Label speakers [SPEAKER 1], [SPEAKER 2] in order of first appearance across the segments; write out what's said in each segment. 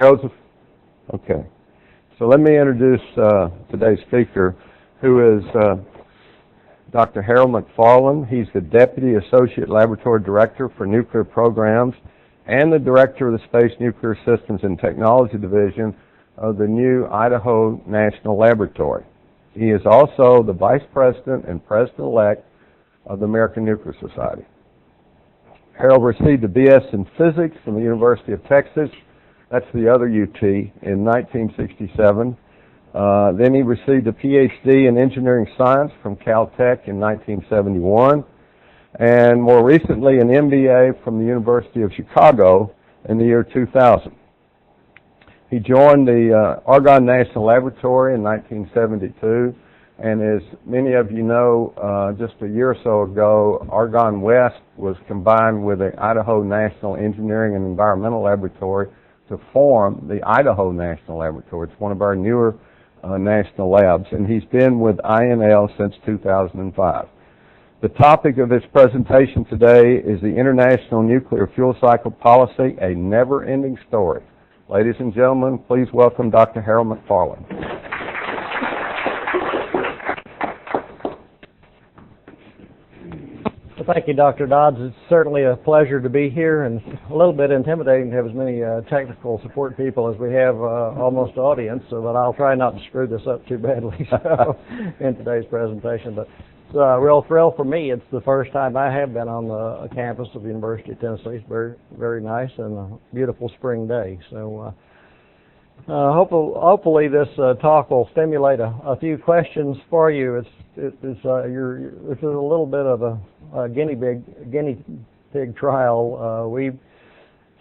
[SPEAKER 1] Joseph? Okay. So let me introduce today's speaker, who is Dr. Harold McFarlane. He's the Deputy Associate Laboratory Director for Nuclear Programs and the Director of the Space Nuclear Systems and Technology Division of the new Idaho National Laboratory. He is also the Vice President and President-elect of the American Nuclear Society. Harold received a BS in Physics from the University of Texas. That's the other UT, in 1967. Then he received a PhD in Engineering Science from Caltech in 1971, and more recently an MBA from the University of Chicago in the year 2000. He joined the Argonne National Laboratory in 1972, and as many of you know, just a year or so ago, Argonne West was combined with the Idaho National Engineering and Environmental Laboratory to form the Idaho National Laboratory. It's one of our newer national labs, and he's been with INL since 2005. The topic of his presentation today is the International Nuclear Fuel Cycle Policy, a never-ending story. Ladies and gentlemen, please welcome Dr. Harold McFarlane.
[SPEAKER 2] Thank you, Dr. Dodds. It's certainly a pleasure to be here, and a little bit intimidating to have as many technical support people as we have almost audience, so but I'll try not to screw this up too badly in today's presentation. But it's a real thrill for me. It's the first time I have been on the campus of the University of Tennessee. It's very, very nice and a beautiful spring day. So hopefully this talk will stimulate a few questions for you. This is a little bit of a guinea pig trial.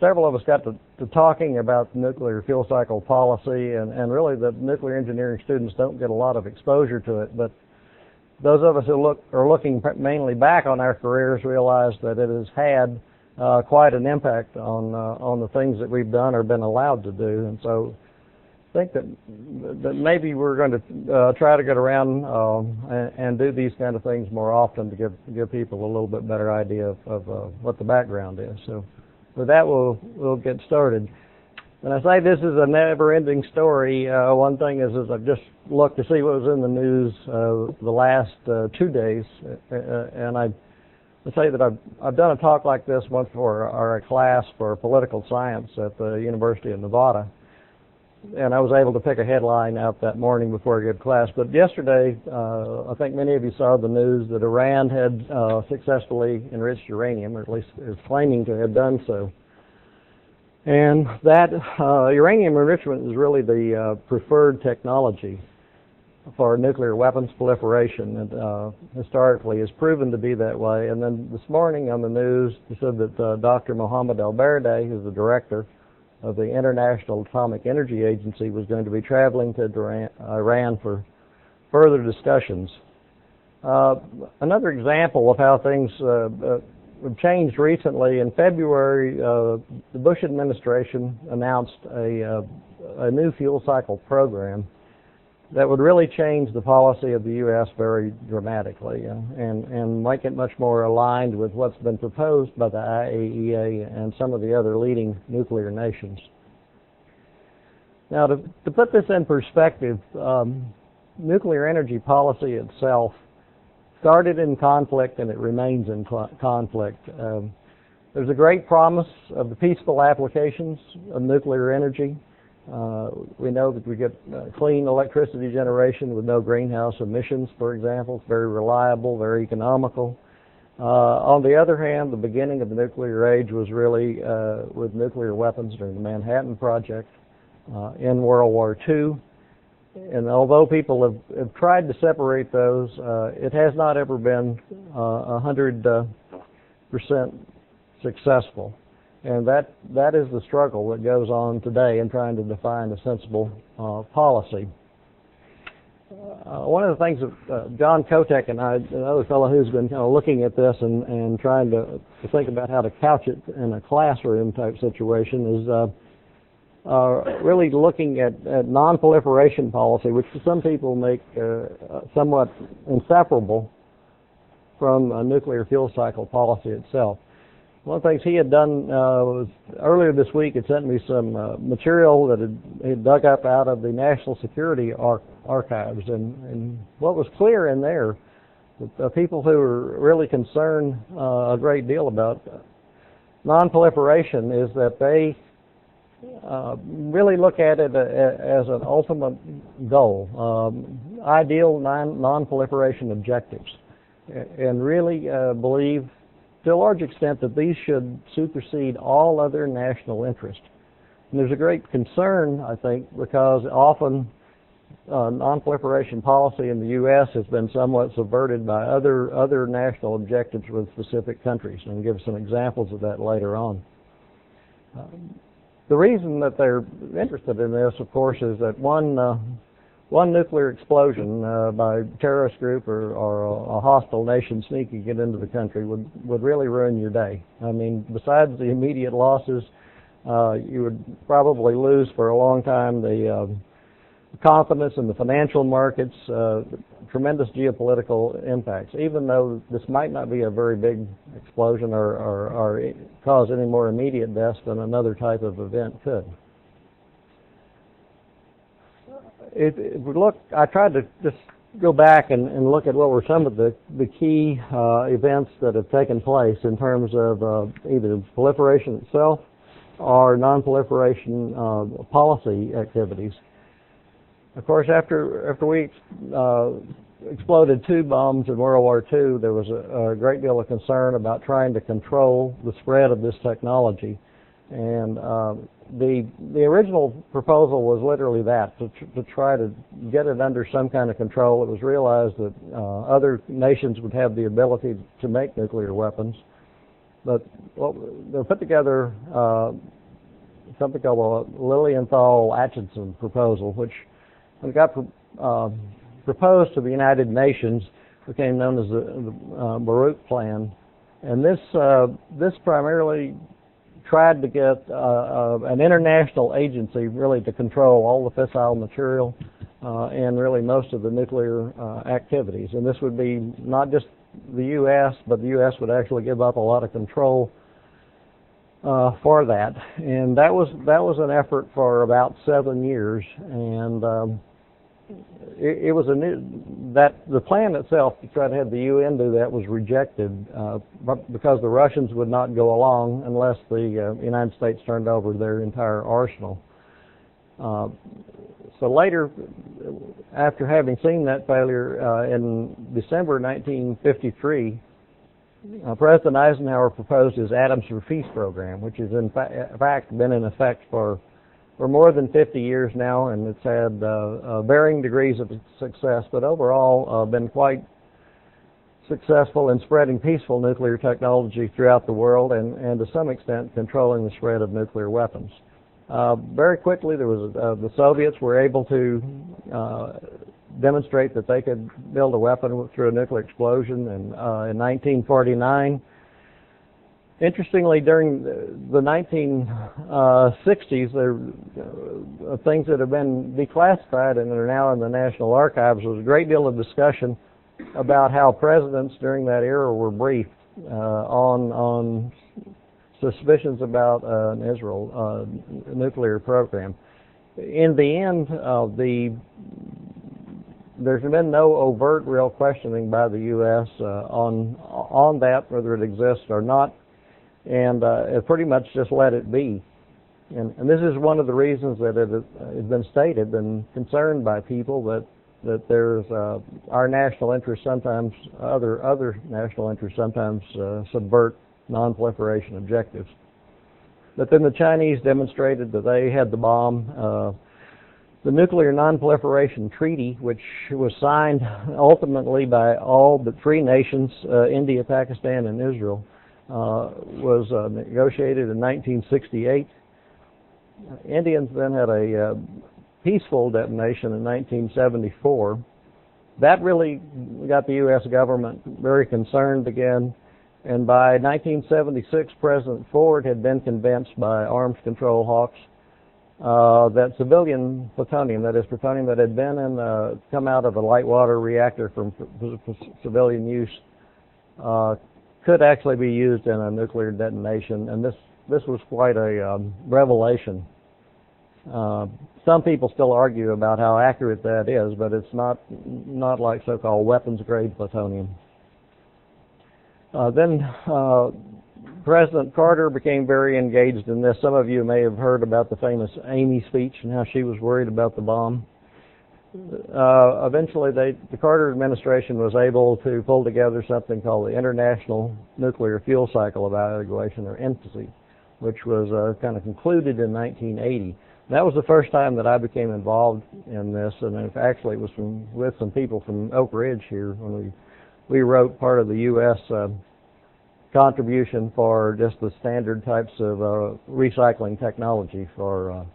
[SPEAKER 2] Several of us got to talking about nuclear fuel cycle policy, and really the nuclear engineering students don't get a lot of exposure to it. But those of us who are looking mainly back on our careers realize that it has had quite an impact on the things that we've done or been allowed to do, and so I think that maybe we're going to try to get around and do these kind of things more often to give people a little bit better idea of what the background is. So with that, we'll get started. When I say this is a never-ending story, one thing is I've just looked to see what was in the news the last 2 days, and I say that I've done a talk like this once for our class for political science at the University of Nevada. And I was able to pick a headline out that morning before I gave class. But yesterday, I think many of you saw the news that Iran had successfully enriched uranium, or at least is claiming to have done so. And that uranium enrichment is really the preferred technology for nuclear weapons proliferation, and historically has proven to be that way. And then this morning on the news, they said that Dr. Mohammed El-Baradei, who's the director of the International Atomic Energy Agency, was going to be traveling to Iran for further discussions. Another example of how things have changed recently, in February, the Bush administration announced a new fuel cycle program that would really change the policy of the U.S. very dramatically and make it much more aligned with what's been proposed by the IAEA and some of the other leading nuclear nations. Now, to put this in perspective, nuclear energy policy itself started in conflict and it remains in conflict. There's a great promise of the peaceful applications of nuclear energy. We know that we get clean electricity generation with no greenhouse emissions, for example. It's very reliable, very economical. On the other hand, the beginning of the nuclear age was really with nuclear weapons during the Manhattan Project in World War II. And although people have tried to separate those, it has not ever been 100% successful. And that is the struggle that goes on today in trying to define a sensible policy. One of the things that John Kotek and I, another fellow who's been kind of looking at this and trying to think about how to couch it in a classroom type situation is really looking at non-proliferation policy, which some people make somewhat inseparable from a nuclear fuel cycle policy itself. one of the things he had done was earlier this week had sent me some material that he'd dug up out of the National Security Archives, and what was clear in there, the people who were really concerned a great deal about non-proliferation is that they really look at it as an ultimate goal, ideal non-proliferation objectives, and really believe to a large extent that these should supersede all other national interest. And there's a great concern, I think, because often non-proliferation policy in the U.S. has been somewhat subverted by other national objectives with specific countries, and I'll give some examples of that later on. The reason that they're interested in this, of course, is that one nuclear explosion by a terrorist group or a hostile nation sneaking it into the country would really ruin your day. I mean, besides the immediate losses, you would probably lose for a long time the confidence in the financial markets, tremendous geopolitical impacts, even though this might not be a very big explosion or cause any more immediate deaths than another type of event could. If we look, I tried to just go back and look at what were some of the key events that have taken place in terms of either proliferation itself or non-proliferation policy activities. Of course, after we exploded 2 bombs in World War II, there was a great deal of concern about trying to control the spread of this technology. And the original proposal was literally that, to try to get it under some kind of control. It was realized that other nations would have the ability to make nuclear weapons. But they put together something called a Lilienthal-Acheson proposal, which when it got proposed to the United Nations became known as the Baruch Plan. And this primarily tried to get an international agency really to control all the fissile material and really most of the nuclear activities. And this would be not just the U.S., but the U.S. would actually give up a lot of control for that. And that was an effort for about 7 years, and it was the plan itself to try to have the UN do that was rejected because the Russians would not go along unless the United States turned over their entire arsenal. So later, after having seen that failure, in December 1953, President Eisenhower proposed his Atoms for Peace program, which has in fact been in effect for more than 50 years now, and it's had varying degrees of success, but overall been quite successful in spreading peaceful nuclear technology throughout the world and to some extent controlling the spread of nuclear weapons. Very quickly, there was the Soviets were able to demonstrate that they could build a weapon through a nuclear explosion, and in 1949. Interestingly, during the 1960s, there things that have been declassified and are now in the National Archives. There was a great deal of discussion about how presidents during that era were briefed on suspicions about an Israel nuclear program. In the end, there's been no overt real questioning by the U.S. on that, whether it exists or not. And it pretty much just let it be. And this is one of the reasons that it has been stated and concerned by people that there's our national interests sometimes, other national interests sometimes subvert non-proliferation objectives. But then the Chinese demonstrated that they had the bomb. The Nuclear Non-Proliferation Treaty, which was signed ultimately by all but 3 nations, India, Pakistan, and Israel, was negotiated in 1968. Indians then had a peaceful detonation in 1974. That really got the U.S. government very concerned again, and by 1976, President Ford had been convinced by arms control hawks that civilian plutonium, that is plutonium that had been come out of a light water reactor from civilian use, could actually be used in a nuclear detonation, and this was quite a revelation. Some people still argue about how accurate that is, but it's not like so-called weapons-grade plutonium. Then President Carter became very engaged in this. Some of you may have heard about the famous Amy speech and how she was worried about the bomb. Eventually, the Carter administration was able to pull together something called the International Nuclear Fuel Cycle Evaluation, or INFCE, which was kind of concluded in 1980. That was the first time that I became involved in this, and actually it was with some people from Oak Ridge here when we wrote part of the U.S. Contribution for just the standard types of recycling technology for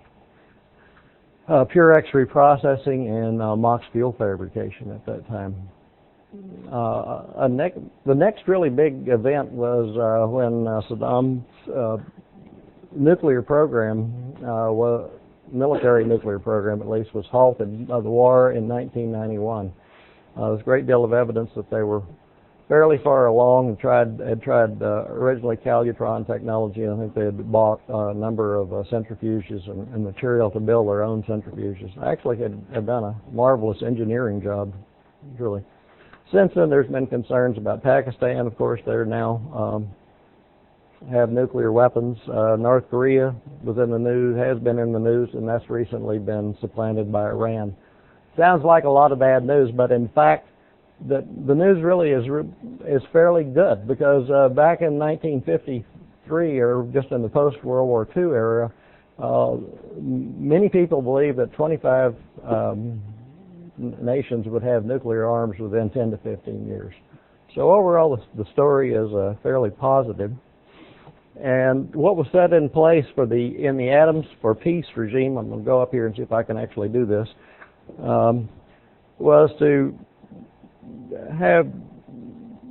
[SPEAKER 2] pure X-ray processing and MOX fuel fabrication at that time. The next really big event was when Saddam's nuclear program, military nuclear program at least, was halted by the war in 1991. There's a great deal of evidence that they were fairly far along and had tried originally calutron technology. I think they had bought a number of centrifuges and material to build their own centrifuges. Actually had done a marvelous engineering job, really. Since then, there's been concerns about Pakistan. Of course, they're now have nuclear weapons. North Korea was in the news, has been in the news, and that's recently been supplanted by Iran. Sounds like a lot of bad news, but in fact, the news really is fairly good, because back in 1953, or just in the post-World War II era, many people believe that 25 nations would have nuclear arms within 10 to 15 years. So overall, the story is fairly positive. And what was set in place in the Atoms for Peace regime, I'm going to go up here and see if I can actually do this, was to have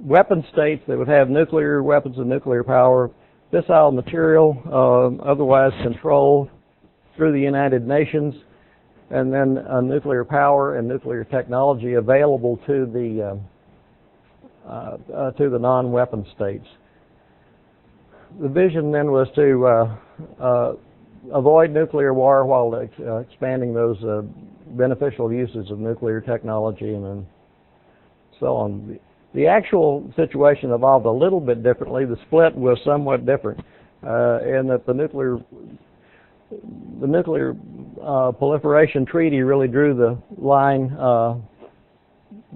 [SPEAKER 2] weapon states that would have nuclear weapons of nuclear power, fissile material, otherwise controlled through the United Nations, and then nuclear power and nuclear technology available to the non-weapon states. The vision then was to avoid nuclear war while expanding those beneficial uses of nuclear technology and so on. The actual situation evolved a little bit differently. The split was somewhat different in that the nuclear proliferation treaty really drew the line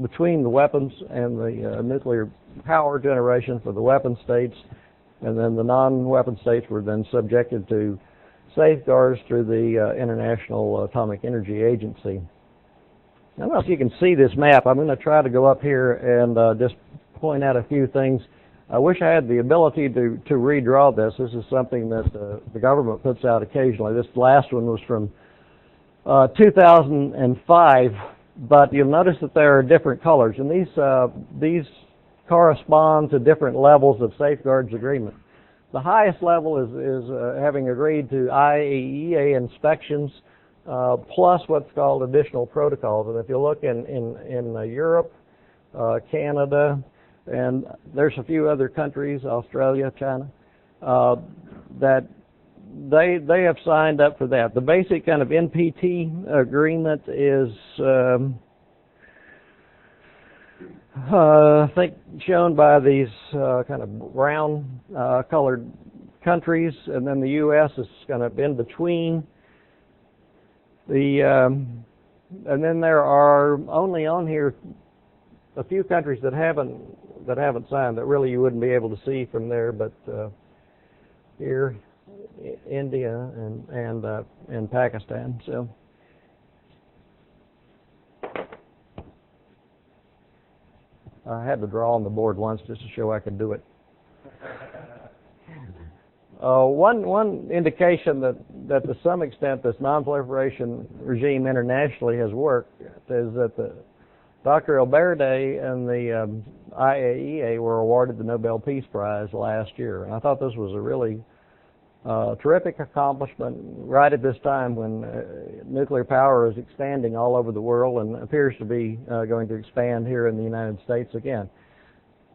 [SPEAKER 2] between the weapons and the nuclear power generation for the weapon states, and then the non-weapon states were then subjected to safeguards through the International Atomic Energy Agency. I don't know if you can see this map. I'm going to try to go up here and just point out a few things. I wish I had the ability to redraw this. This is something that the government puts out occasionally. This last one was from 2005, but you'll notice that there are different colors, and these correspond to different levels of safeguards agreement. The highest level is having agreed to IAEA inspections plus what's called additional protocols. And if you look in Europe, Canada, and there's a few other countries, Australia, China, that they have signed up for that. The basic kind of NPT agreement is I think shown by these kind of brown colored countries, and then the U.S. is kind of in between. And then there are only on here a few countries that haven't signed, that really you wouldn't be able to see from there, but here, India and Pakistan. So. I had to draw on the board once just to show I could do it. One indication that to some extent this non-proliferation regime internationally has worked is that Dr. Alberti and the IAEA were awarded the Nobel Peace Prize last year. And I thought this was a really terrific accomplishment right at this time when nuclear power is expanding all over the world and appears to be going to expand here in the United States again.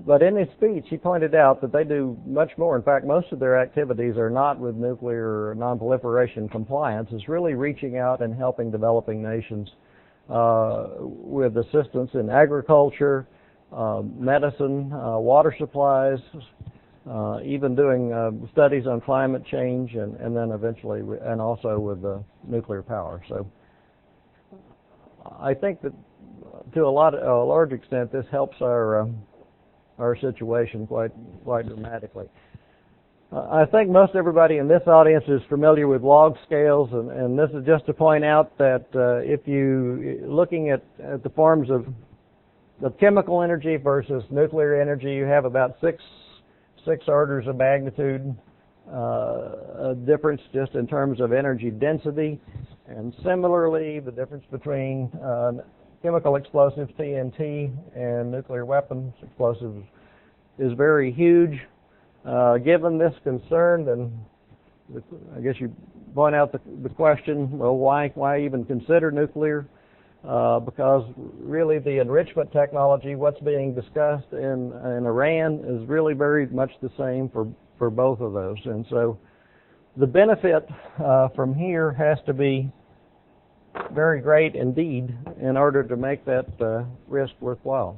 [SPEAKER 2] But in his speech, he pointed out that they do much more. In fact, most of their activities are not with nuclear nonproliferation compliance. It's really reaching out and helping developing nations with assistance in agriculture, medicine, water supplies, even doing studies on climate change, and then eventually, and also with nuclear power. So I think that to a large extent, this helps our situation quite dramatically. I think most everybody in this audience is familiar with log scales, and this is just to point out that if you looking at the forms of chemical energy versus nuclear energy, you have about six orders of magnitude difference just in terms of energy density, and similarly the difference between chemical explosives, TNT, and nuclear weapons explosives is very huge. Given this concern, then I guess you point out the question, well, why even consider nuclear? Because really the enrichment technology, what's being discussed in Iran, is really very much the same for both of those. And so the benefit from here has to be very great indeed in order to make that risk worthwhile.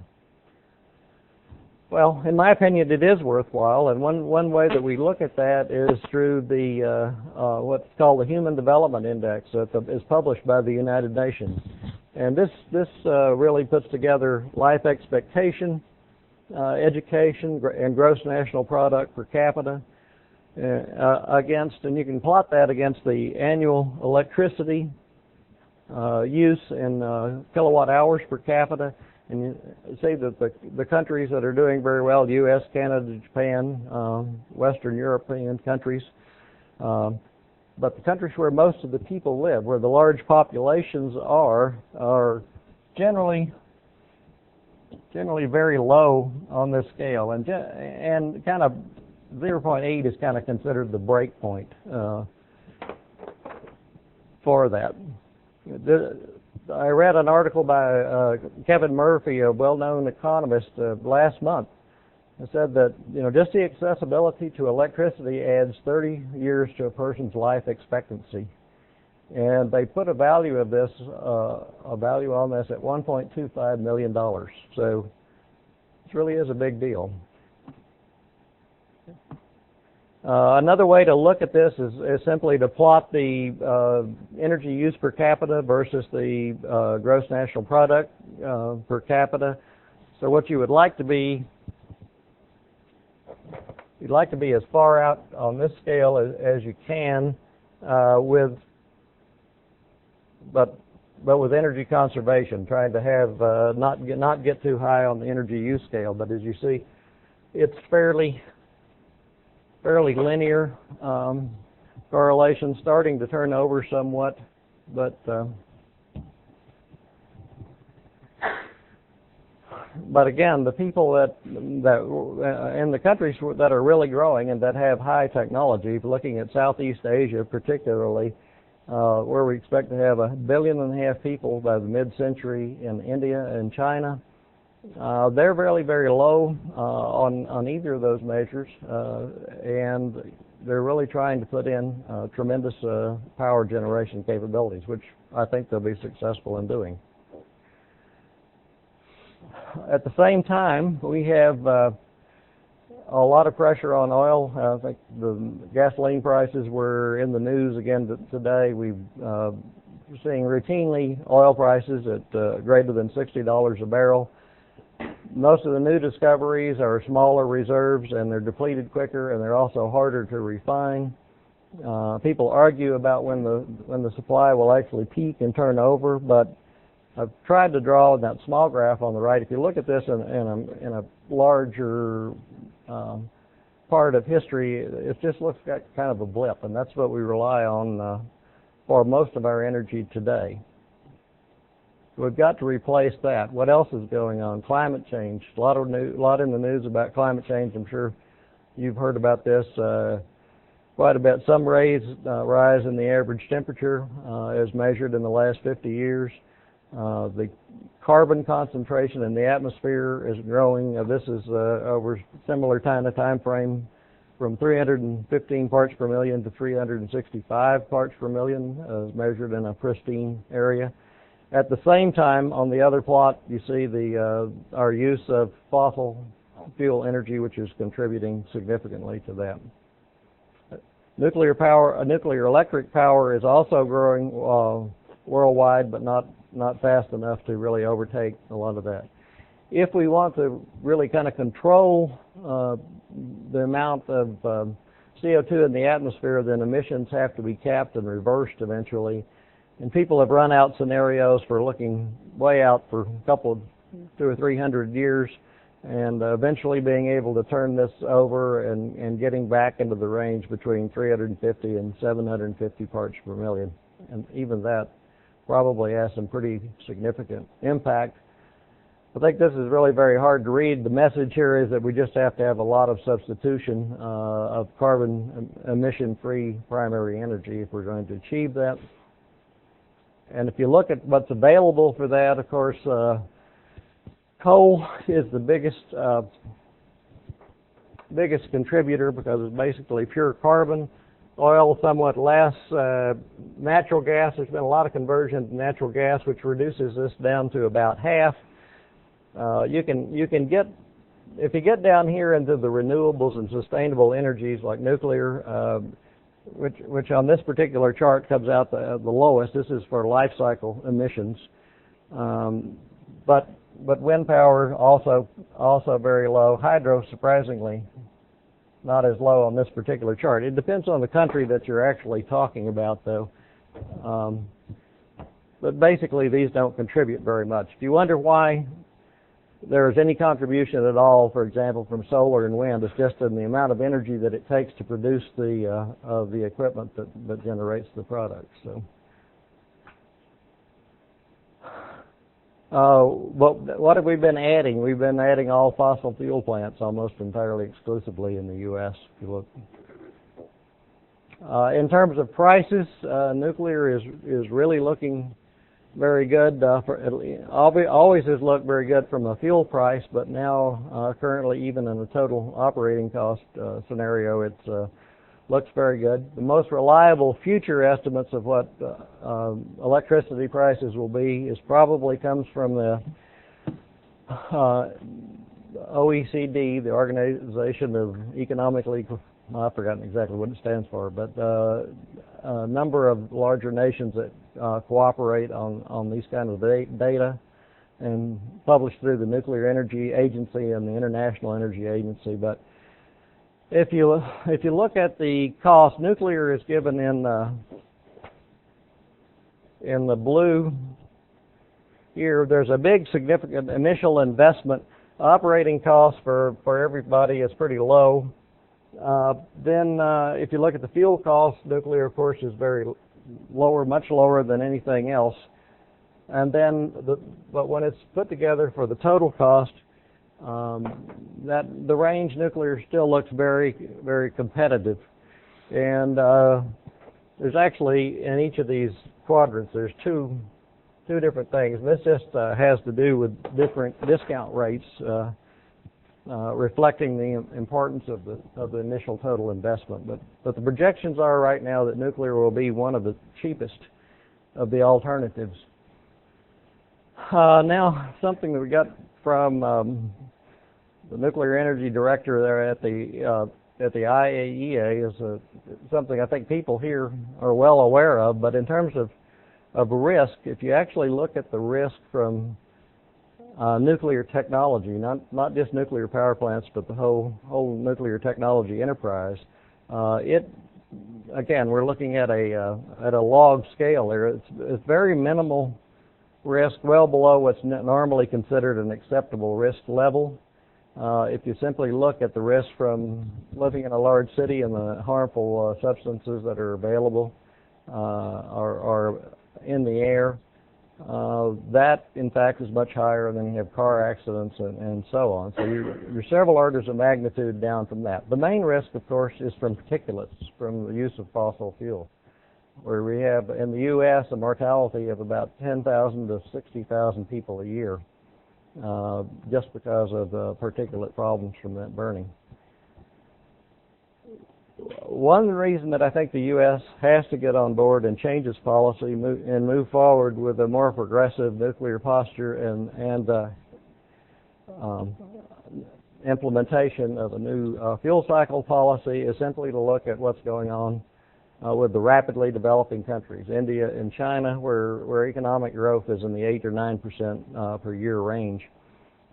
[SPEAKER 2] Well, in my opinion, it is worthwhile, and one way that we look at that is through the what's called the Human Development Index that is published by the United Nations. And this really puts together life expectation, education, and gross national product per capita against, and you can plot that against the annual electricity use in kilowatt hours per capita, and you see that the countries that are doing very well, U.S., Canada, Japan, Western European countries, but the countries where most of the people live, where the large populations are generally very low on this scale, and kind of 0.8 is kind of considered the break point for that. I read an article by Kevin Murphy, a well-known economist, last month. It said that just the accessibility to electricity adds 30 years to a person's life expectancy, and they put a value on this at $1.25 million. So this really is a big deal. Another way to look at this is simply to plot the energy use per capita versus the gross national product per capita. So what you would like to be, you'd like to be as far out on this scale as you can, but with energy conservation, trying to have not get too high on the energy use scale. But as you see, it's fairly linear correlation, starting to turn over somewhat, but again, the people that in the countries that are really growing and that have high technology, looking at Southeast Asia particularly, where we expect to have 1.5 billion people by the mid-century in India and China. They're very, very low on either of those measures, and they're really trying to put in tremendous power generation capabilities, which I think they'll be successful in doing. At the same time, we have a lot of pressure on oil. I think the gasoline prices were in the news again today. We're seeing routinely oil prices at greater than $60 a barrel. Most of the new discoveries are smaller reserves, and they're depleted quicker, and they're also harder to refine. People argue about when the supply will actually peak and turn over, but I've tried to draw in that small graph on the right. If you look at this in a larger part of history, it just looks like kind of a blip, and that's what we rely on for most of our energy today. We've got to replace that. What else is going on? Climate change. A lot in the news about climate change. I'm sure you've heard about this quite a bit. Some rise in the average temperature as measured in the last 50 years. The carbon concentration in the atmosphere is growing. This is over similar kind of time frame, from 315 parts per million to 365 parts per million, as measured in a pristine area. At the same time, on the other plot, you see our use of fossil fuel energy, which is contributing significantly to that. Nuclear electric power is also growing worldwide, but not fast enough to really overtake a lot of that. If we want to really kind of control the amount of CO2 in the atmosphere, then emissions have to be capped and reversed eventually. And people have run out scenarios for looking way out for a couple, 200 or 300 years, and eventually being able to turn this over and getting back into the range between 350 and 750 parts per million. And even that probably has some pretty significant impact. I think this is really very hard to read. The message here is that we just have to have a lot of substitution of carbon emission-free primary energy if we're going to achieve that. And if you look at what's available for that, of course, coal is the biggest contributor because it's basically pure carbon. Oil, somewhat less. Natural gas, there's been a lot of conversion to natural gas, which reduces this down to about half. You can get, if you get down here into the renewables and sustainable energies like nuclear, which on this particular chart comes out the lowest. This is for life cycle emissions. But wind power also very low. Hydro, surprisingly, not as low on this particular chart. It depends on the country that you're actually talking about, though. But basically, these don't contribute very much. If you wonder why there is any contribution at all, for example, from solar and wind, it's just in the amount of energy that it takes to produce the equipment that generates the product. So, but what have we been adding? We've been adding all fossil fuel plants almost entirely exclusively in the U.S. If you look. In terms of prices, nuclear is really looking very good. Always has looked very good from a fuel price, but now currently, even in a total operating cost scenario, it looks very good. The most reliable future estimates of what electricity prices will be probably comes from the OECD, the Organization of Economically, I've forgotten exactly what it stands for, but a number of larger nations that cooperate on these kind of data and published through the Nuclear Energy Agency and the International Energy Agency. But if you look at the cost, nuclear is given in the blue here. There's a big significant initial investment. Operating costs for everybody is pretty low. Then if you look at the fuel costs, nuclear, of course, is very lower, much lower than anything else. And then, but when it's put together for the total cost, that the range nuclear still looks very, very competitive. And there's actually, in each of these quadrants, there's two different things. This just has to do with different discount rates. Reflecting the importance of the initial total investment. But the projections are right now that nuclear will be one of the cheapest of the alternatives. Now, something that we got from the nuclear energy director there at the IAEA is something I think people here are well aware of. But in terms of risk, if you actually look at the risk from nuclear technology, not just nuclear power plants, but the whole nuclear technology enterprise. Again, we're looking at a log scale there. It's very minimal risk, well below what's normally considered an acceptable risk level. If you simply look at the risk from living in a large city and the harmful substances that are available or in the air. That, in fact, is much higher than you have car accidents and so on. So you're several orders of magnitude down from that. The main risk, of course, is from particulates, from the use of fossil fuel. where we have in the U.S. a mortality of about 10,000 to 60,000 people a year, just because of the particulate problems from that burning. One reason that I think the U.S. has to get on board and change its policy and move forward with a more progressive nuclear posture and implementation of a new fuel cycle policy is simply to look at what's going on with the rapidly developing countries, India and China, where economic growth is in the 8 or 9% per year range.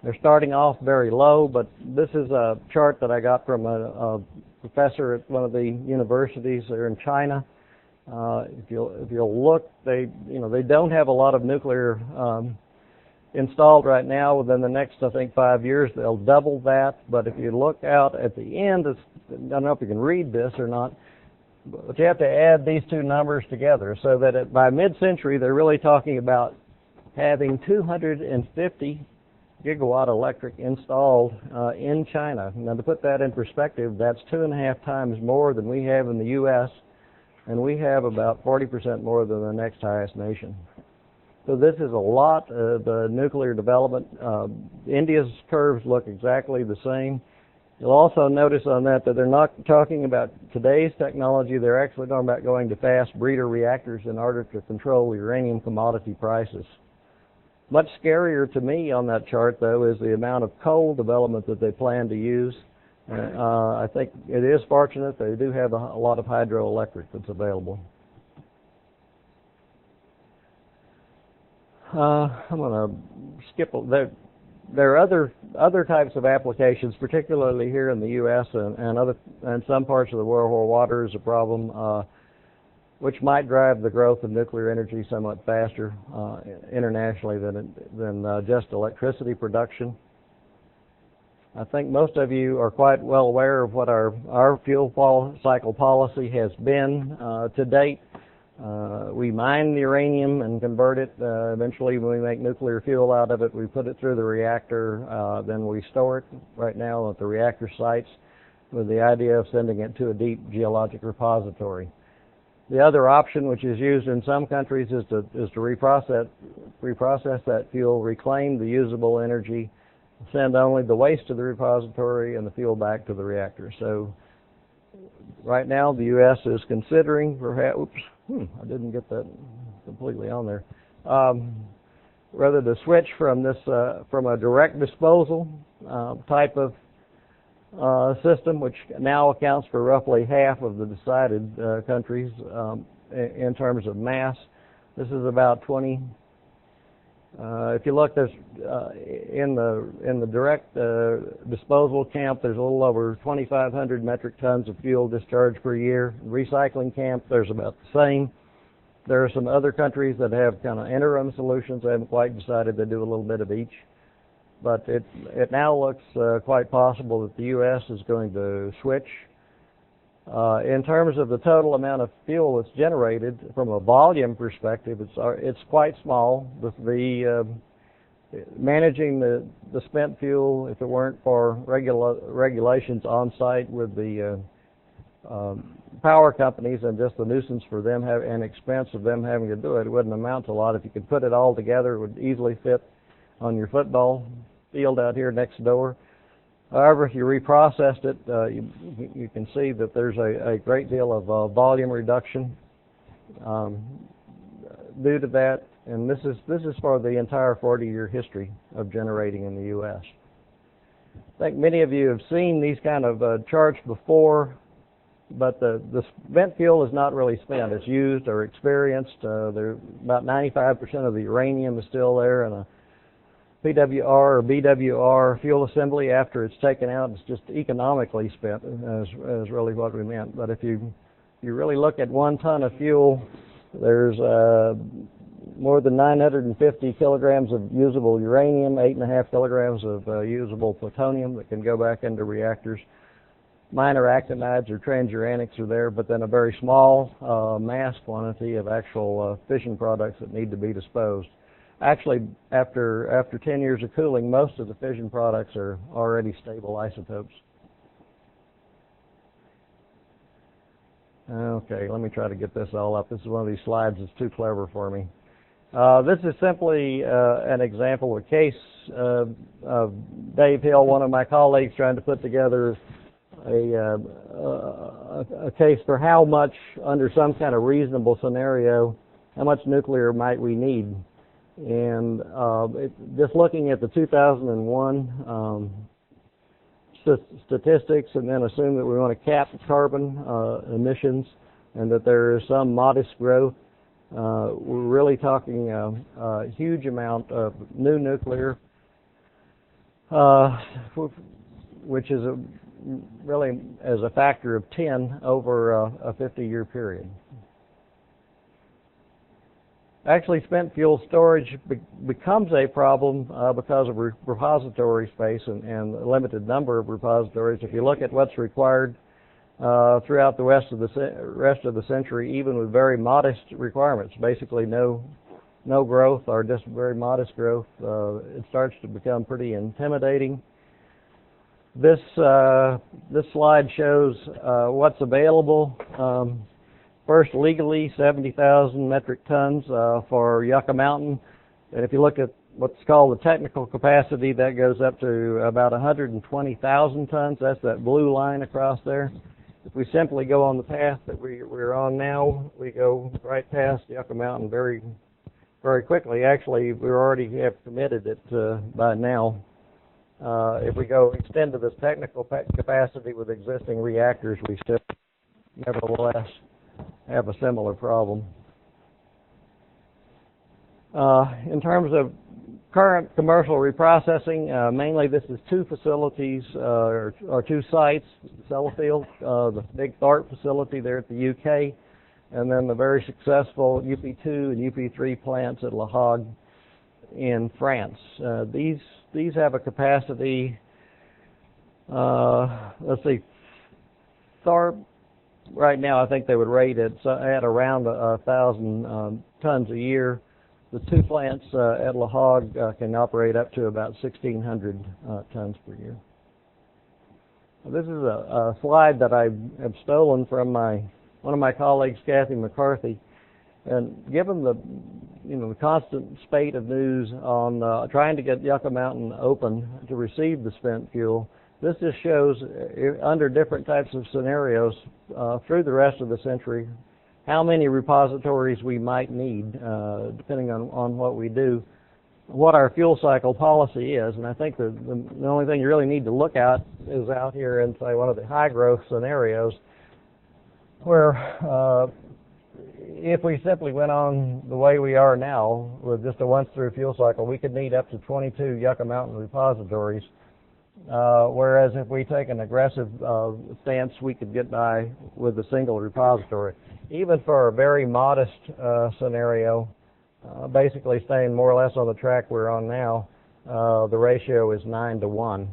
[SPEAKER 2] They're starting off very low, but this is a chart that I got from a professor at one of the universities there in China. If you'll look, they don't have a lot of nuclear installed right now. Within the next, I think, 5 years, they'll double that. But if you look out at the end, I don't know if you can read this or not, but you have to add these two numbers together so that by mid-century, they're really talking about having 250 gigawatt electric installed in China. Now, to put that in perspective, that's 2.5 times more than we have in the U.S., and we have about 40% more than the next highest nation. So this is a lot of nuclear development. India's curves look exactly the same. You'll also notice on that they're not talking about today's technology. They're actually talking about going to fast breeder reactors in order to control uranium commodity prices. Much scarier to me on that chart, though, is the amount of coal development that they plan to use. I think it is fortunate they do have a lot of hydroelectric that's available. I'm going to skip. There are other types of applications, particularly here in the U.S. and some parts of the world where water is a problem, which might drive the growth of nuclear energy somewhat faster internationally than just electricity production. I think most of you are quite well aware of what our fuel cycle policy has been to date. We mine the uranium and convert it. Eventually, when we make nuclear fuel out of it, we put it through the reactor. Then we store it right now at the reactor sites with the idea of sending it to a deep geologic repository. The other option, which is used in some countries, is to reprocess that fuel, reclaim the usable energy, send only the waste to the repository and the fuel back to the reactor. So right now, the U.S. is considering perhaps, I didn't get that completely on there, rather to switch from this from a direct disposal type of system, which now accounts for roughly half of the decided countries in terms of mass. This is about 20. If you look, there's in the direct disposal camp, there's a little over 2,500 metric tons of fuel discharged per year. Recycling camp, there's about the same. There are some other countries that have kind of interim solutions. They haven't quite decided. They do a little bit of each. But it now looks quite possible that the U.S. is going to switch. In terms of the total amount of fuel that's generated, from a volume perspective, it's quite small. Managing the spent fuel, if it weren't for regulations on site with the power companies and just the nuisance for them and expense of them having to do it, it wouldn't amount to a lot. If you could put it all together, it would easily fit on your football field out here next door. However, if you reprocessed it, you can see that there's a great deal of volume reduction due to that, and this is for the entire 40-year history of generating in the U.S. I think many of you have seen these kind of charts before, but the spent fuel is not really spent. It's used or experienced. About 95% of the uranium is still there, and a PWR or BWR fuel assembly, after it's taken out, it's just economically spent, is really what we meant. But if you really look at 1 ton of fuel, there's more than 950 kilograms of usable uranium, 8.5 kilograms of usable plutonium that can go back into reactors. Minor actinides or transuranics are there, but then a very small mass quantity of actual fission products that need to be disposed. Actually, after 10 years of cooling, most of the fission products are already stable isotopes. Okay, let me try to get this all up. This is one of these slides that's too clever for me. This is simply an example, a case of Dave Hill, one of my colleagues, trying to put together a case for how much, under some kind of reasonable scenario, how much nuclear might we need. And just looking at the 2001 statistics, and then assume that we want to cap carbon emissions and that there is some modest growth, we're really talking a huge amount of new nuclear, which is really as a factor of 10 over a 50-year period. Actually, spent fuel storage becomes a problem because of repository space and a limited number of repositories. If you look at what's required throughout the rest of the century, even with very modest requirements, basically no growth or just very modest growth, it starts to become pretty intimidating. This slide shows what's available. First, legally, 70,000 metric tons for Yucca Mountain. And if you look at what's called the technical capacity, that goes up to about 120,000 tons. That's that blue line across there. If we simply go on the path that we're on now, we go right past Yucca Mountain very, very quickly. Actually, we already have committed it by now. If we go extend to this technical capacity with existing reactors, we should nevertheless have a similar problem. In terms of current commercial reprocessing, mainly this is two facilities or two sites, Sellafield, the big Thorpe facility there at the UK, and then the very successful UP2 and UP3 plants at La Hague in France. These have a capacity, let's see, Thorpe, right now I think they would rate it at around 1,000 tons a year. The two plants at La Hague can operate up to about 1,600 tons per year. This is a slide that I have stolen from one of my colleagues, Kathy McCarthy. And given the constant spate of news on trying to get Yucca Mountain open to receive the spent fuel, this just shows under different types of scenarios through the rest of the century how many repositories we might need, depending on what we do, what our fuel cycle policy is. And I think the only thing you really need to look at is out here in, say, one of the high growth scenarios where if we simply went on the way we are now with just a once-through fuel cycle, we could need up to 22 Yucca Mountain repositories. Whereas if we take an aggressive stance, we could get by with a single repository. Even for a very modest scenario, basically staying more or less on the track we're on now, the ratio is 9 to 1.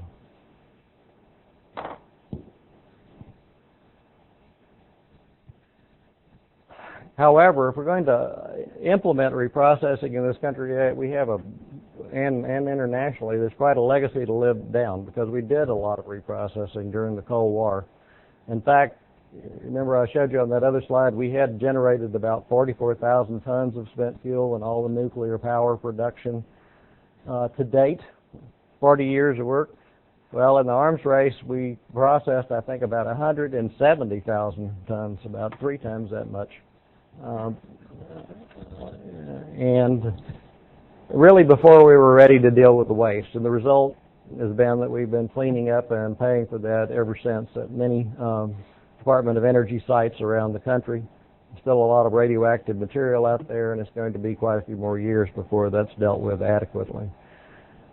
[SPEAKER 2] However, if we're going to implement reprocessing in this country, we have and internationally, there's quite a legacy to live down because we did a lot of reprocessing during the Cold War. In fact, remember I showed you on that other slide, we had generated about 44,000 tons of spent fuel in all the nuclear power production to date, 40 years of work. Well, in the arms race, we processed, I think, about 170,000 tons, about 3 times that much. And really before we were ready to deal with the waste. And the result has been that we've been cleaning up and paying for that ever since at many Department of Energy sites around the country. There's still a lot of radioactive material out there, and it's going to be quite a few more years before that's dealt with adequately.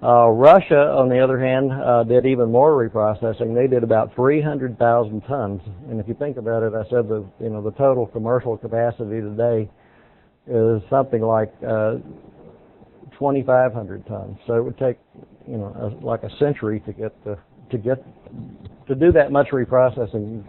[SPEAKER 2] Russia, on the other hand, did even more reprocessing. They did about 300,000 tons. And if you think about it, I said the total commercial capacity today is something like 2,500 tons. So it would take like a century to do that much reprocessing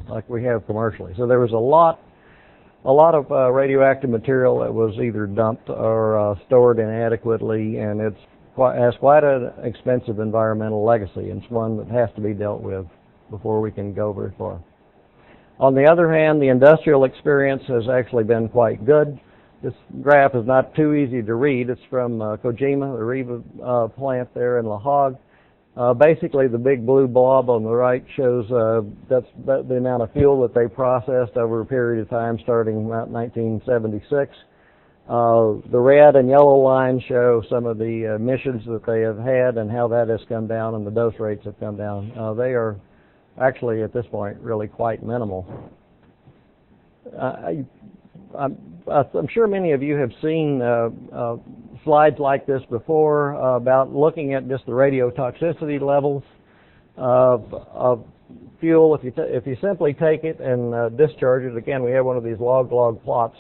[SPEAKER 2] like we have commercially. So there was a lot of radioactive material that was either dumped or stored inadequately, and it has quite an expensive environmental legacy, and it's one that has to be dealt with before we can go very far. On the other hand, the industrial experience has actually been quite good. This graph is not too easy to read. It's from Kojima, the Riva plant there in La Hague. Basically, the big blue blob on the right shows that's the amount of fuel that they processed over a period of time starting about 1976. The red and yellow lines show some of the emissions that they have had and how that has come down, and the dose rates have come down. They are actually, at this point, really quite minimal. I'm sure many of you have seen slides like this before about looking at just the radiotoxicity levels of fuel. If you simply take it and discharge it, again, we have one of these log plots,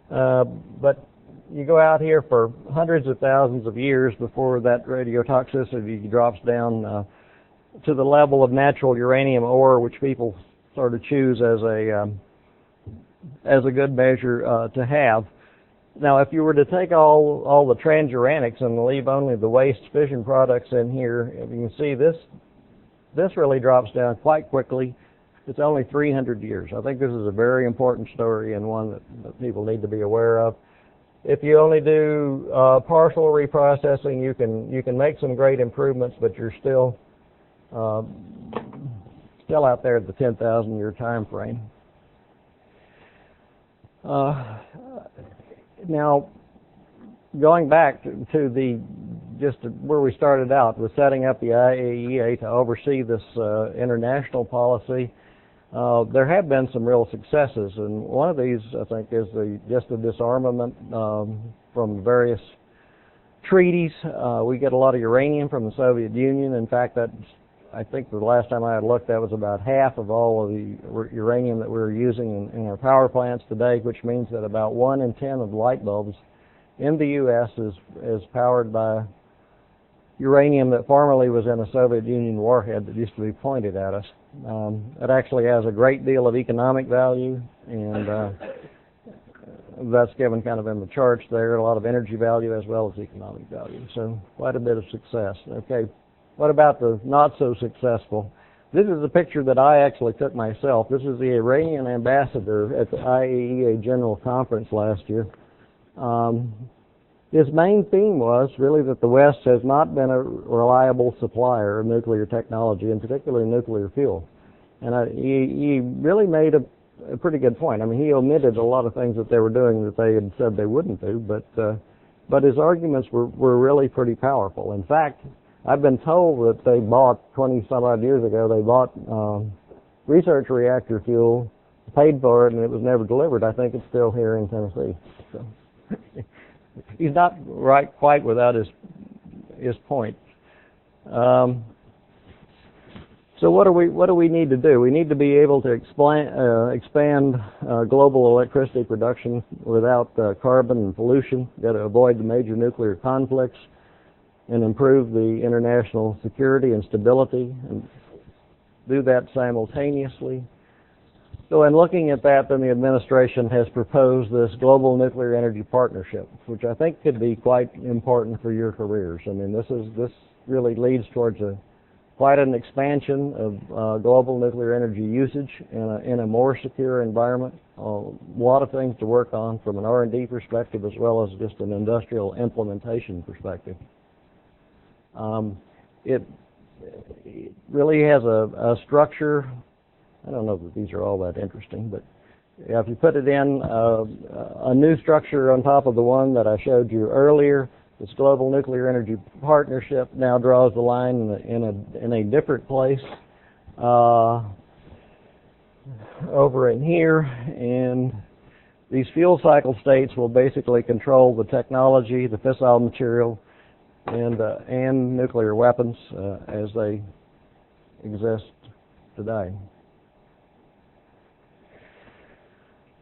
[SPEAKER 2] but you go out here for hundreds of thousands of years before that radiotoxicity drops down to the level of natural uranium ore, which people sort of choose as a good measure to have. Now, if you were to take all the transuranics and leave only the waste fission products in here, you can see this really drops down quite quickly. It's only 300 years. I think this is a very important story and one that people need to be aware of. If you only do partial reprocessing, you can make some great improvements, but you're still out there at the 10,000 year time frame. Now, going back to where we started out with setting up the IAEA to oversee this international policy, there have been some real successes, and one of these, I think, is just the disarmament from various treaties. We get a lot of uranium from the Soviet Union. In fact, I think the last time I had looked, that was about half of all of the uranium that we're using in our power plants today, which means that about 1 in 10 of the light bulbs in the U.S. is powered by uranium that formerly was in a Soviet Union warhead that used to be pointed at us. It actually has a great deal of economic value, and that's given kind of in the charts there, a lot of energy value as well as economic value. So quite a bit of success. Okay. What about the not so successful? This is a picture that I actually took myself. This is the Iranian ambassador at the IAEA General Conference last year. His main theme was really that the West has not been a reliable supplier of nuclear technology, and particularly nuclear fuel. And he really made a pretty good point. I mean, he omitted a lot of things that they were doing that they had said they wouldn't do, but his arguments were really pretty powerful. In fact, I've been told that they bought, 20-some odd years ago, they bought research reactor fuel, paid for it, and it was never delivered. I think it's still here in Tennessee. So he's not right quite without his point. So what do we need to do? We need to be able to expand global electricity production without carbon and pollution. We've got to avoid the major nuclear conflicts and improve the international security and stability, and do that simultaneously. So in looking at that, then the administration has proposed this Global Nuclear Energy Partnership, which I think could be quite important for your careers. I mean, this really leads towards quite an expansion of global nuclear energy usage in a more secure environment. A lot of things to work on from an R&D perspective as well as just an industrial implementation perspective. It really has a structure. I don't know that these are all that interesting, but if you put it in a new structure on top of the one that I showed you earlier, this Global Nuclear Energy Partnership now draws the line in a different place over in here, and these fuel cycle states will basically control the technology, the fissile material, and nuclear weapons as they exist today.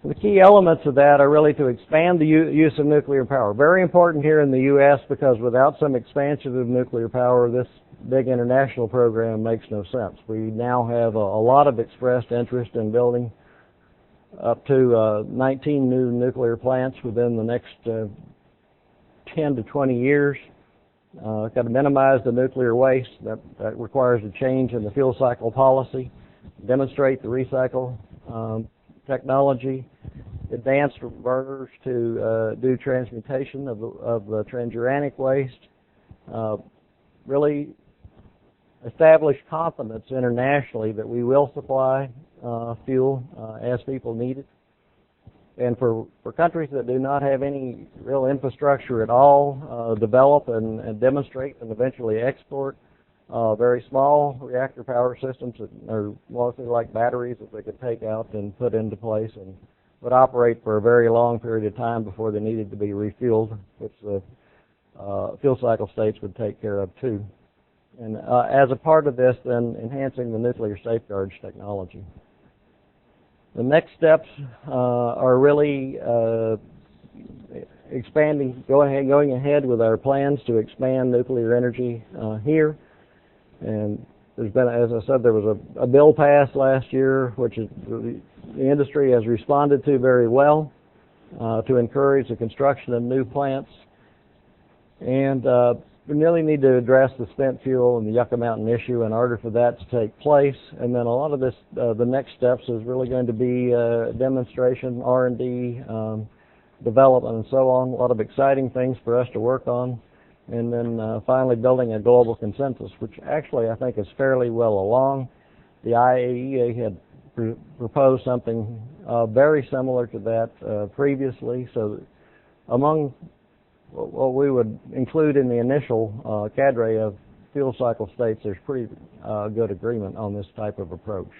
[SPEAKER 2] The key elements of that are really to expand the use of nuclear power. Very important here in the U.S. because without some expansion of nuclear power, this big international program makes no sense. We now have a lot of expressed interest in building up to 19 new nuclear plants within the next 10 to 20 years. Got to minimize the nuclear waste. That requires a change in the fuel cycle policy, demonstrate the recycle technology, advanced burners to do transmutation of the transuranic waste, really establish confidence internationally that we will supply fuel as people need it. And for countries that do not have any real infrastructure at all, develop and demonstrate and eventually export very small reactor power systems that are mostly like batteries that they could take out and put into place and would operate for a very long period of time before they needed to be refueled, which the fuel cycle states would take care of too. And as a part of this, then enhancing the nuclear safeguards technology. The next steps are really going ahead with our plans to expand nuclear energy here. And there's been, as I said, there was a bill passed last year, which is the industry has responded to very well to encourage the construction of new plants. And we really need to address the spent fuel and the Yucca Mountain issue in order for that to take place. And then a lot of this, the next steps is really going to be demonstration, R&D, development, and so on. A lot of exciting things for us to work on. And then finally building a global consensus, which actually I think is fairly well along. The IAEA had proposed something very similar to that previously. So among what we would include in the initial cadre of fuel cycle states, there's pretty good agreement on this type of approach.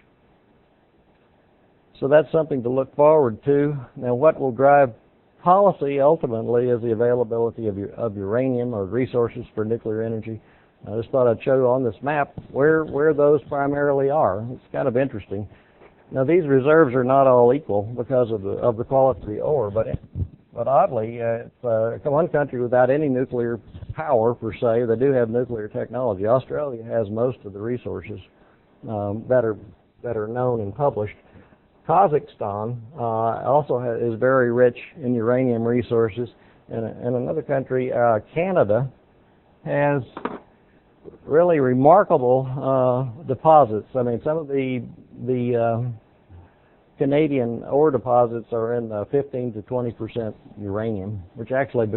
[SPEAKER 2] So that's something to look forward to. Now, what will drive policy ultimately is the availability of uranium or resources for nuclear energy. I just thought I'd show you on this map where those primarily are. It's kind of interesting. Now, these reserves are not all equal because of the quality of the ore, but oddly, it's one country without any nuclear power per se. They do have nuclear technology. Australia has most of the resources that are known and published. Kazakhstan also is very rich in uranium resources, and another country, Canada, has really remarkable deposits. I mean, some of the Canadian ore deposits are in 15 to 20% uranium, which actually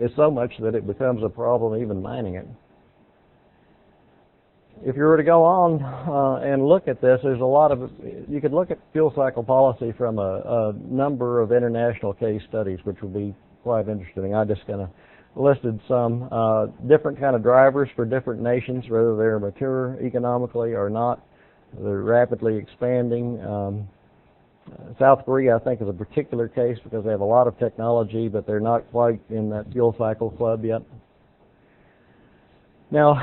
[SPEAKER 2] is so much that it becomes a problem even mining it. If you were to go on and look at this, there's a lot of, you could look at fuel cycle policy from a number of international case studies, which would be quite interesting. I just kind of listed some different kind of drivers for different nations, whether they're mature economically or not. They're rapidly expanding. South Korea, I think, is a particular case because they have a lot of technology, but they're not quite in that fuel cycle club yet. Now,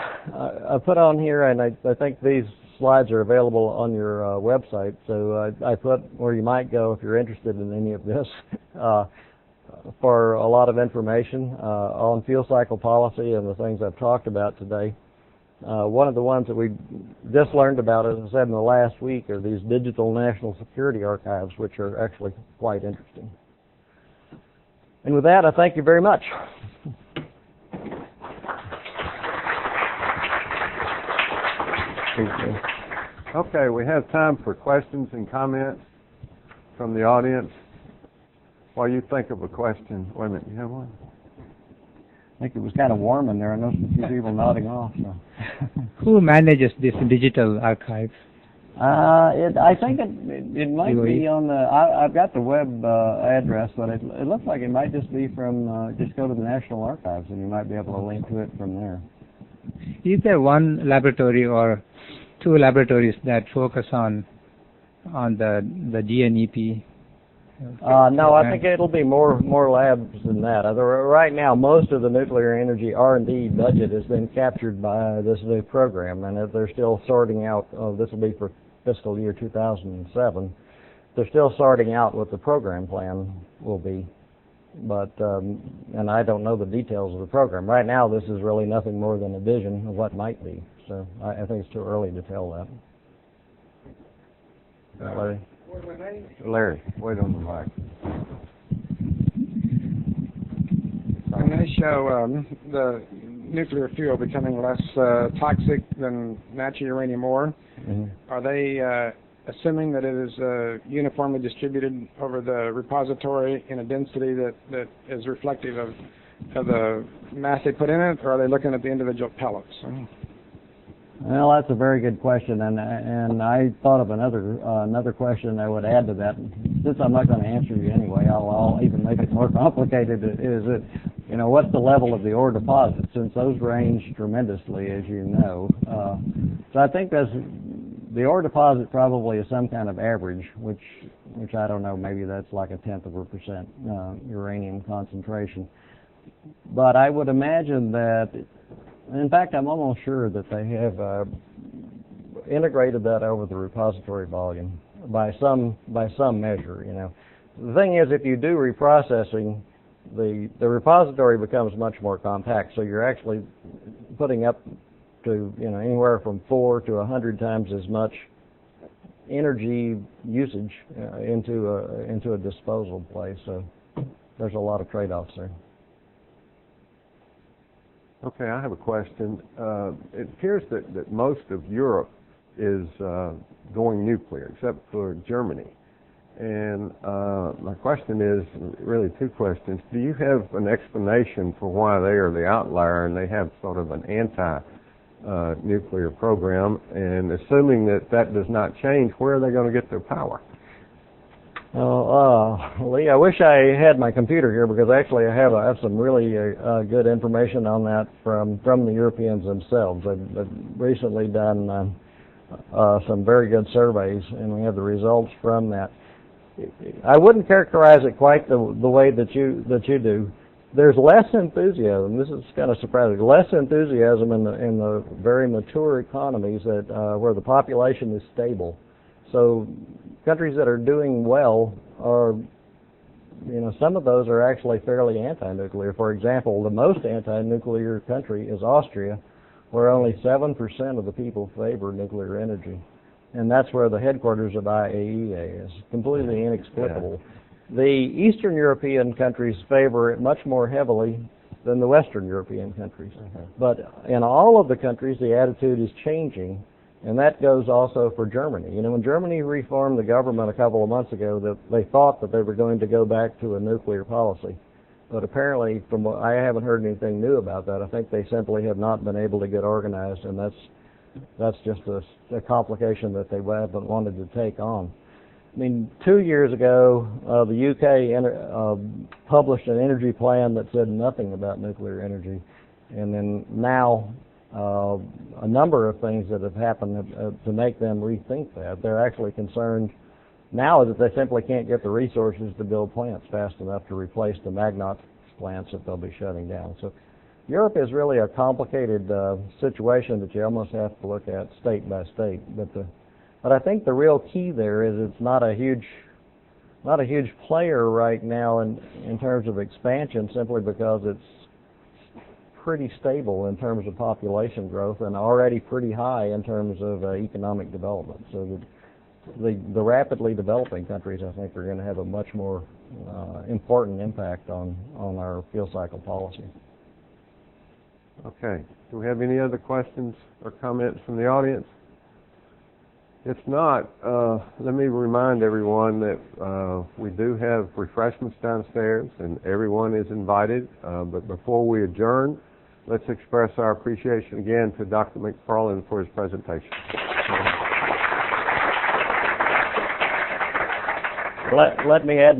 [SPEAKER 2] I put on here, and I think these slides are available on your website, so I put where you might go if you're interested in any of this for a lot of information on fuel cycle policy and the things I've talked about today. One of the ones that we just learned about, as I said, in the last week, are these digital national security archives, which are actually quite interesting. And with that, I thank you very much.
[SPEAKER 1] Okay, we have time for questions and comments from the audience. While you think of a question, wait a minute, you have one?
[SPEAKER 2] I think it was kind of warm in there. I noticed a few people nodding off. So.
[SPEAKER 3] Who manages this digital archive?
[SPEAKER 2] I think it might be on the. I've got the web address, but it looks like it might just be from. Just go to the National Archives, and you might be able to link to it from there.
[SPEAKER 3] Is there one laboratory or two laboratories that focus on the GNEP?
[SPEAKER 2] No, I think it'll be more labs than that. Right now, most of the nuclear energy R&D budget has been captured by this new program, and they're still sorting out. This will be for fiscal year 2007. They're still sorting out what the program plan will be, but and I don't know the details of the program. Right now, this is really nothing more than a vision of what might be. So I think it's too early to tell that. Larry?
[SPEAKER 1] Larry, wait on the mic.
[SPEAKER 4] When they show the nuclear fuel becoming less toxic than natural uranium ore, are they assuming that it is uniformly distributed over the repository in a density that is reflective of the mass they put in it, or are they looking at the individual pellets?
[SPEAKER 2] Well, that's a very good question, and I thought of another question I would add to that. Since I'm not going to answer you anyway, I'll even make it more complicated. Is it, what's the level of the ore deposit? Since those range tremendously, as you know. So I think the ore deposit probably is some kind of average, which I don't know. Maybe that's like 0.1% uranium concentration. But I would imagine that. In fact, I'm almost sure that they have integrated that over the repository volume by some measure. The thing is, if you do reprocessing, the repository becomes much more compact. So you're actually putting up to anywhere from 4 to 100 times as much energy usage into a disposal place. So there's a lot of trade-offs there.
[SPEAKER 1] Okay, I have a question. It appears that most of Europe is going nuclear, except for Germany. And my question is really two questions. Do you have an explanation for why they are the outlier and they have sort of an anti-nuclear program? And assuming that does not change, where are they going to get their power?
[SPEAKER 2] Lee, I wish I had my computer here, because actually I have some really good information on that from the Europeans themselves. They've recently done some very good surveys, and we have the results from that. I wouldn't characterize it quite the way that you do. There's less enthusiasm. This is kind of surprising. Less enthusiasm in the very mature economies where the population is stable. So countries that are doing well are, some of those are actually fairly anti-nuclear. For example, the most anti-nuclear country is Austria, where only 7% of the people favor nuclear energy. And that's where the headquarters of IAEA is. Completely inexplicable. Yeah. The Eastern European countries favor it much more heavily than the Western European countries. But in all of the countries, the attitude is changing. And that goes also for Germany. When Germany reformed the government a couple of months ago, they thought that they were going to go back to a nuclear policy. But apparently, I haven't heard anything new about that. I think they simply have not been able to get organized, and that's just a complication that they haven't wanted to take on. 2 years ago, the UK published an energy plan that said nothing about nuclear energy. And then now, a number of things that have happened to make them rethink that. They're actually concerned now that they simply can't get the resources to build plants fast enough to replace the Magnox plants that they'll be shutting down. So Europe is really a complicated situation that you almost have to look at state by state. But I think the real key there is it's not a huge player right now in terms of expansion, simply because it's pretty stable in terms of population growth and already pretty high in terms of economic development. So the rapidly developing countries, I think, are going to have a much more important impact on our fuel cycle policy.
[SPEAKER 1] Okay. Do we have any other questions or comments from the audience? If not, let me remind everyone that we do have refreshments downstairs, and everyone is invited. But before we adjourn, let's express our appreciation again to Dr. McFarlane for his presentation.
[SPEAKER 2] Let me add my